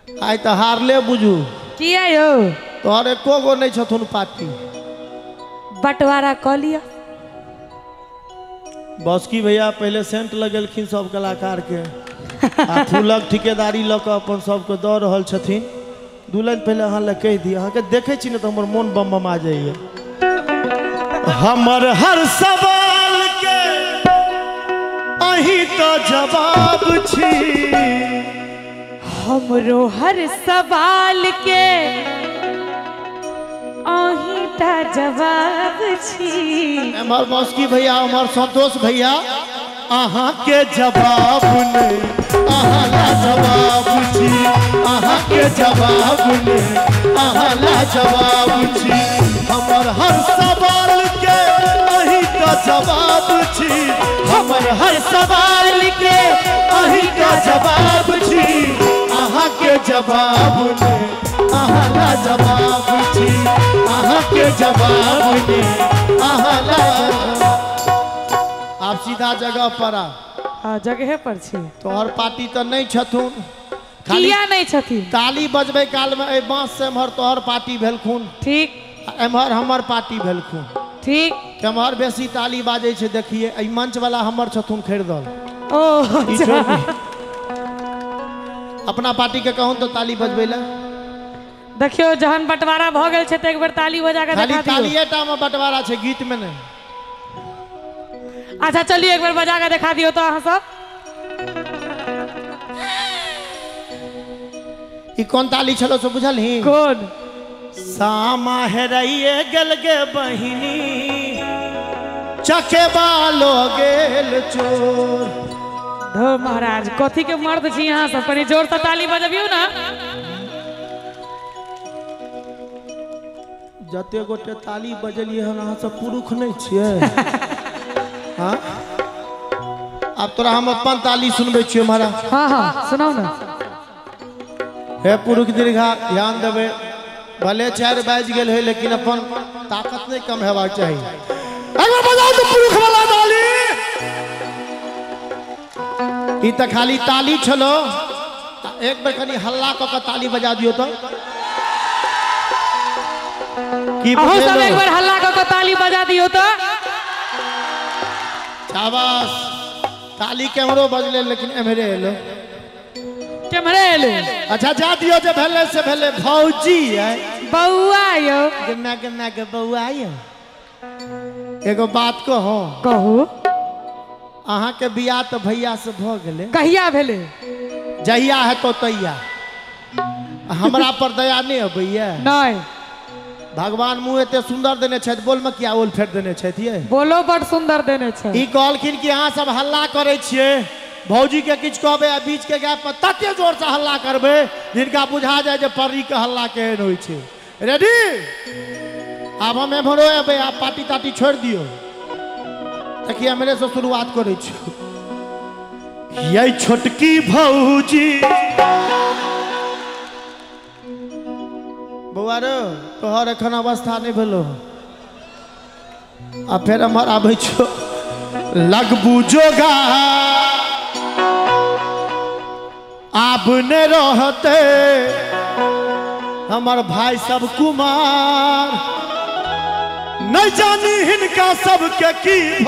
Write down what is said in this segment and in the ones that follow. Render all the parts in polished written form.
आई तो हारले बुझू किया यो तोहर एको गो नहीं छथुन पार्टी बंटवारा क लिया। बसकी भैया पहले सेंट लगेलखिन सब कलाकार के आ फूलक ठिकेदारी ल के अपन सबके दऽ रहल छथिन। दू लाइन पहले अहाँ लग कह दिया अहाँ के देखे छी न तो हमर मन बम बम आ जाइए। हमर हर सवाल के अही तो जवाब छी। हमरो हर सवाल के अही ता जवाब छी। हमर बसकी भैया हमर संतोष भैया अहाँ के जवाब नहीं अहाँ ला जवाब छी। अहाँ के जवाब नहीं अहाँ ला जवाब छी। हमर हर सवाल के अही का जवाब छी। हमर हर सवाल के अही का जवाब छी। अहाँ के जवाब नहीं अहाँ ला जवाब छी। अहाँ के जवाब नहीं अहाँ ला। आप सीधा जगह पर आ। हाँ जगह पर छी। तोहर पार्टी तो नहीं छथुन किया नहीं छथिन। ताली बजबे काल में ए बांस से एम्हर तोहर पार्टी भेलखुन ठीक एम्हर हमर पार्टी भेलखुन ठीक केम्हर बेसी ताली बाजे छे देखिए ए मंच वाला हमर छथुन खरीदल। ओ ई छोड़ दी। अपना पार्टी के कहूं तो ताली बजबे ला देखियो जहन बंटवारा भ गेल छे त एक बार ताली बजा के खाली दिखा दियो। तालिए टा में बंटवारा छे गीत में नहीं। अच्छा चलिए एक बार बजा के दिखा दियो तो अहाँ सब। ई कौन ताली छलो सो बुझल ही कौन सामा हेराइए गेल गे बहिनी चके बालो गेल चोर। धो महाराज कथी के मर्द छी यहाँ सब कनी जोर से ताली बजबियो ना। जते गोटे ताली बजलिए हन अहाँ सब पुरुष नहीं छिए। हाँ अब तोरा हम अपन ताली सुनबे छियो महाराज। हाँ हाँ सुनाओ ना। हे पुरुष दीर्घा ध्यान देवे भले 4 बाज गेल है लेकिन अपन ताकत नहीं कम हेबाक चाहिए। एक बार बजाओ तो पुरुष वाला ताली। ई त खाली ताली छलो एक बार कनी हल्ला क के ताली बजा दियो तो की अहो सब एक बार हल्ला क के ताली बजा दियो तो। शाबाश ताली केमरो बजले लेकिन एमरे एलो केमरे एले। अच्छा जा दियो जे भेले से भेले भौजी है बउआ यो गन्ना गन्ना के बउआ यो। एगो बात कहो कहू अहाँ के बियाह तो भैया से भ गेले कहिया भेले जहिया है तो तैया हमरा पर दया नहीं अबैया। नहीं भगवान मुँह एते सुंदर देने छथि बोल में किया ओल फेर देने छथि ये बोलो बड़ सुंदर देने छै। ई कहलखिन कि अहाँ सब हल्ला करे छिए भौजी के किछ कहबे आ बीच के गैप पर तते जोर से हल्ला करबे जिनका बुझा जाए जे परी के हल्ला केहन होई छै। रेडी अब हम एम्हरो एबे आप पार्टी ताटी छोड़ दियो। देखिए मेरे से शुरुआत करे छी। ये छोटकी भौजी बउआ रे तोहर एखन अवस्था नहीं भेलो आ फिर हमर आबै छो लगबू जोगा आब ने रहते हमर भाई सब कुमार नहीं जानी हिनका सबके की भ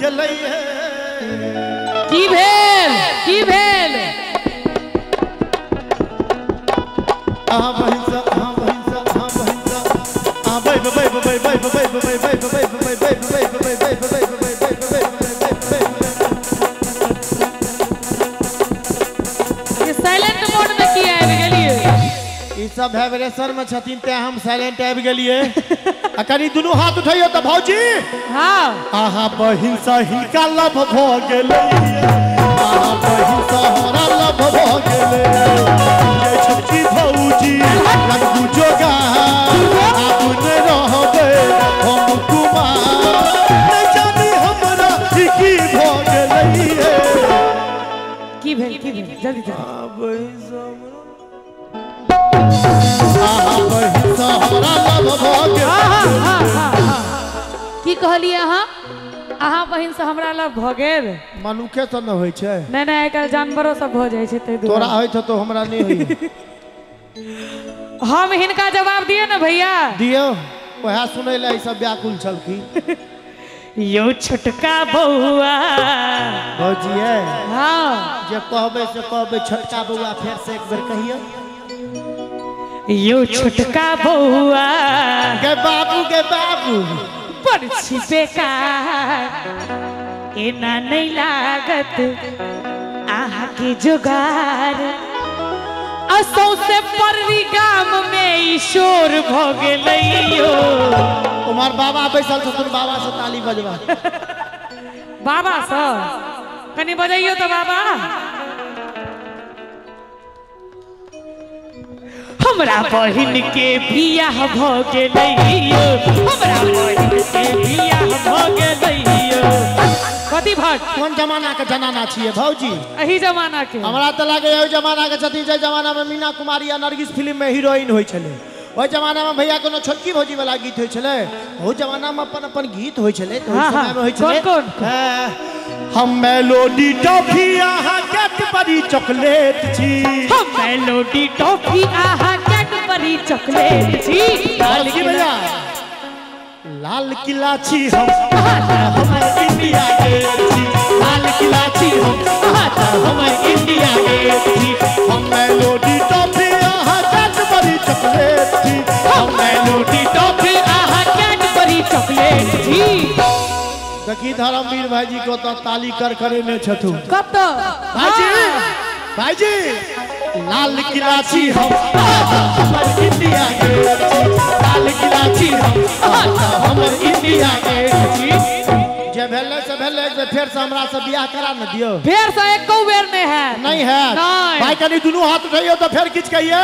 गेलै की भेल की भेल। हाँ बहिंसा हाँ बहिंसा हाँ बहिंसा हाँ bye bye bye bye bye bye bye bye bye bye bye bye bye bye ये साइलेंट मोड में किया आबि गेलिए। ई सब वाइब्रेशन में छथिन ते हम साइलेंट आबि गेलिए। आ कनी दुनू हाथ उठाइयो त भौजी हाँ आहा बहिंसा हिनका लभ भ गेलै। आहा बहिंसा हमरा लभ भ गेलै। ये छोटकी भौजी लगबू जोगा आब ने रहबे हम कुमार नहीं जानी हमरा की भ गेलै। की भेल जल्दी जल्दी। आहा बहिंसा हमरा लभ भ गेलै। की कहलिए अहाँ अहाँ बहिन से हमरा लग भ गेल मनुखे तो न होय छै नहीं नहीं आजकल जानवरों सब हो जाए छै तै दुआरे तोरा होय तो हमरा नहीं होय हम हिनका जवाब दिए ना भैया दियो वह सुनै ले सब व्याकुल छलखी यो छोटका बउआ भौजी है हाँ जे कहबे से कहबे छोटका बउआ फेर से एक बेर कहियो यो छोटका बउआ गे बाबू परछी बेकार एना नहीं लागत आहा के जुगार असौ से पररी गाम में ईशोर भ गेलैयो उमर बाबा बैसल छथुन बाबा से ताली बजवा बाबा से कनी बजाइयो तो बाबा हमरा बहिन के बियाह भ गेलैयो हमरा बहिन के बियाह भ गेलैयो कथी भट कौन जमाना के जनाना छिए भौजी एही जमाना के हमरा त लागे ओइ जमाना के छथि जे जमाना में मीना कुमारी या नरगिस फिल्म में हीरोइन होय छले ओइ जमाना में भैया कोनो छोटकी भौजी वाला गीत होय छले ओ जमाना में अपन अपन गीत होय छले तो ओइ समय में होय छले कौन हम मेलोडी टॉफी आहा कैडबरी चॉकलेट छी हम मेलोडी टॉफी आहा कैडबरी चॉकलेट छी लाल किला लाल किला छी हम इंडिया गेट छी लाल किला छी हम इंडिया गेट छी हम मेलोडी टॉफी आहा कैडबरी चॉकलेट छी हम मेलोडी टॉफी आहा कैडबरी चॉकलेट छी देखी धर्मवीर भाईजी को तो ताली कर करे में छथु कब तो भाईजी लाल किला छी हम इंडिया गेट छी लाल किला छी हम इंडिया गेट छी जे भेले से भेले जे फेर से हमरा से बियाह करा न दियो फेर से एको बेर नहीं है भाई कनी दुनू हाथ उठाइयो तो फेर किछ कहिए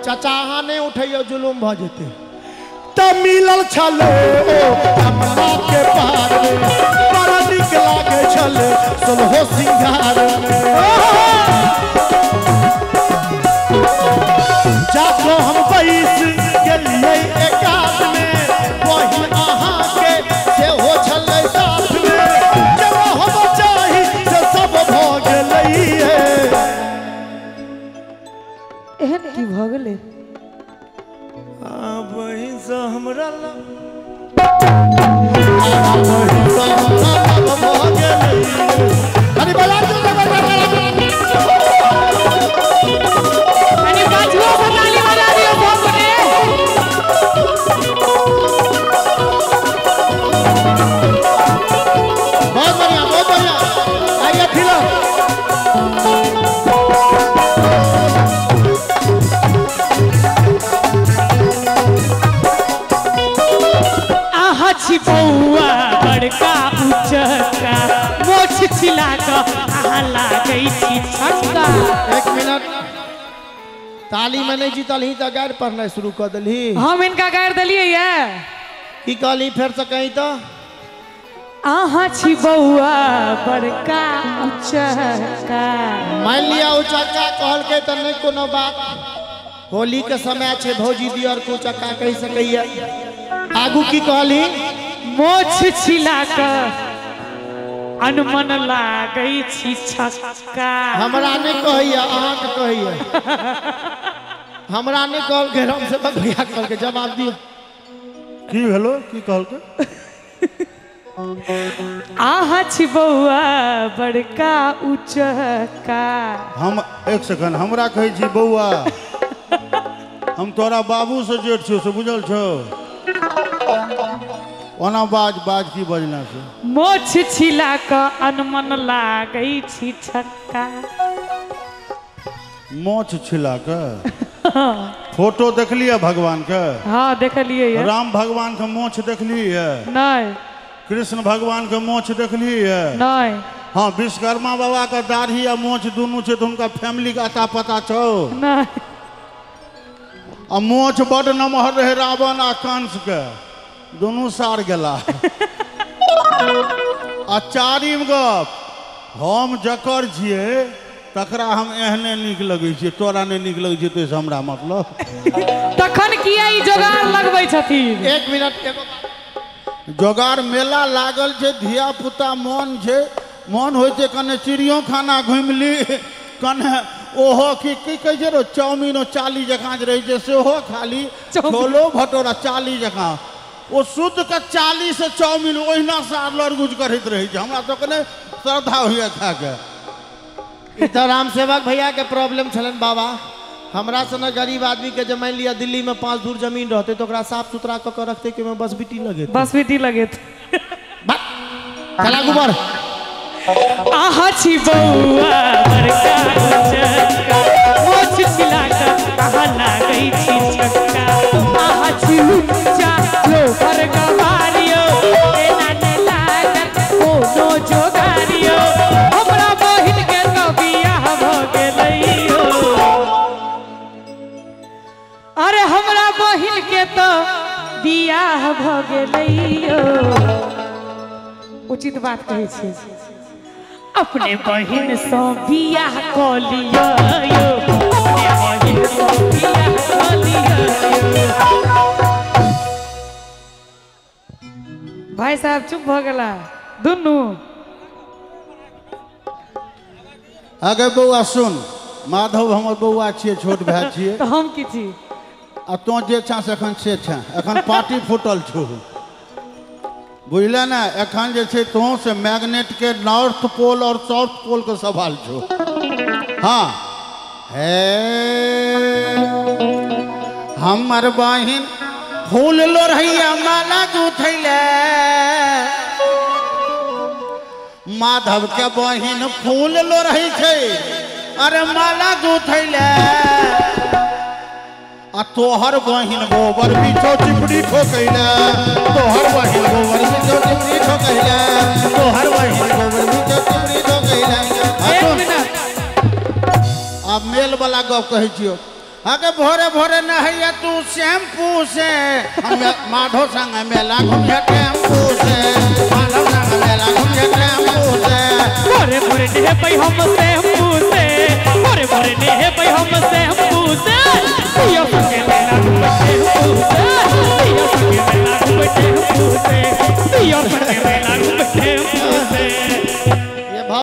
चाचा अहाँ नहीं उठाइयो जुलुम भ जेते त मिलल छले हमरा के पार बड़ा निक लागे छले सोलहो सिंगार जाको हम बैस गेलिए एकात में वही अहाँ के से हो छले साथ में जब हम चाही से सब भ गेलैए एहन की भ गेलै वही से हमरा अरे बजा दो अरे बाजुओ से ताली बजा दियो सबने बहुत बढ़िया आइए फिल्म बउआ बड़का उचका मोछ छिला क आहा लागै छी छक्का एक मिनट ताली में नहीं जीतल ही तो गायर पढ़ना शुरू कर दली हम इनका गायर दलिए ये की कहली फेर से कहीं तो आहा छी बउआ बड़का उचका मान लिया उचक्का कहल के तो नहीं कोनो बात होली के समय छे भौजी दी और उचक्का कह सकैया आगू की कहली मोछ छिला क अनमन लागै छी छक्का हमरा नहीं कहैया अहाँ के कहैया हमरा नहीं कहल के हम से भैया कहल के जवाब दियो की भेलो की कहल के आहा छी बउआ बड़का उचका हम एक सेकंड हमरा कहै छी बउआ हम तोरा बाबू से जेठ छियो से बुझल छो ओना बाज की बजना से मोछ छिला क अनमन लागै छी छक्का मोछ छिला के फोटो देखलिए भगवान के हाँ देखलिए ये राम भगवान के मोछ देखलिए नहीं कृष्ण भगवान के मोछ देखलिए नहीं हाँ विश्वकर्मा बाबा का दाढ़ी आ मोछ दोनों छे तो उनका फैमिली का अता पता छो नहीं आ मोछ बड़ नमहर रहे रावण आ कंस के दोनों सार गेला आ चारिम गप हम जकर छिए तकरा हम एहने नीक लगै छिए तोरा नहीं नीक लगै छिए तो हमरा मतलब तखन किया ई जोगाड़ लगबै छथिन एक मिनट जोगार मेला लागल छै, धिया पुता मन छै, मन होइ छै कने चिड़ियों खाना घुमि ली, कने ओहो की कहै छै रो चाउमीन चाली जकाँ जे रहै छै सेहो खा ली, छोलो भटोरा चाली जकाँ ओ शुद्ध के चाली से चाउमीन ओहिना सार लड़गुज करैत रहै छै। हमरा तो कने श्रद्धा होइए खा के। ई तो राम सेवक भैया के प्रॉब्लम छलन बाबा। हमरा सन गरीब आदमी के जब मान लिया दिल्ली में 5 धूर जमीन रहते तो ओकरा साफ सुथरा क के रखते कि में बस बिटी लगे, बस बेटी लगे चला गुबर आहा छी बउआ बड़का चक्का मोछ छिलाकर कहा ना गई छी चक्का आहा छी ऊंचा लो पर गवारियो एना ने लागत कोनो जोगारियो हमरा बहिन के तो बियाह भ गेलैयो। अरे हमरा बहिन के तो बियाह भ गेलैयो। उचित बात कहै छी, अपने बहिन से बियाह क लियो, अपने बहिन से बियाह क लियो। भाई साहब चुप भ गेला दुनू। आगे बउआ सुन, माधव हमर बउआ छियै, छोट भाई छियै। तो हम की छी आ तो जे छा से एखन से छा, एखन पार्टी फुटल छौ बुझल ना। एखन जे छै तो से मैग्नेट के नॉर्थ पोल और साउथ पोल के सवाल छो। हाँ हे हमर बहिन फूल लोढ़ैया माला गुथैले, माधव के बहिन फूल लोढ़ै छै, अरे माला गुथैले। आ तोहर बहिन गोबर बिछो चिपड़ी ठोकैले, तोहर बहिन गोबर बिछो चिपड़ी ठोकैले, तोहर बहिन गोबर बिछो चिपड़ी ठोकैले। अब मेल वाला गप कहै छियो, आगे भोरे भोरे नहैया तू शैम्पू से, माधव संग मेला घूमिया टेम्पू से, माधव संग मेला घूमिया टेम्पू से। भोरे भोरे नेहे पै हम शैम्पू से, भोरे भोरे नेहे पै हम शैम्पू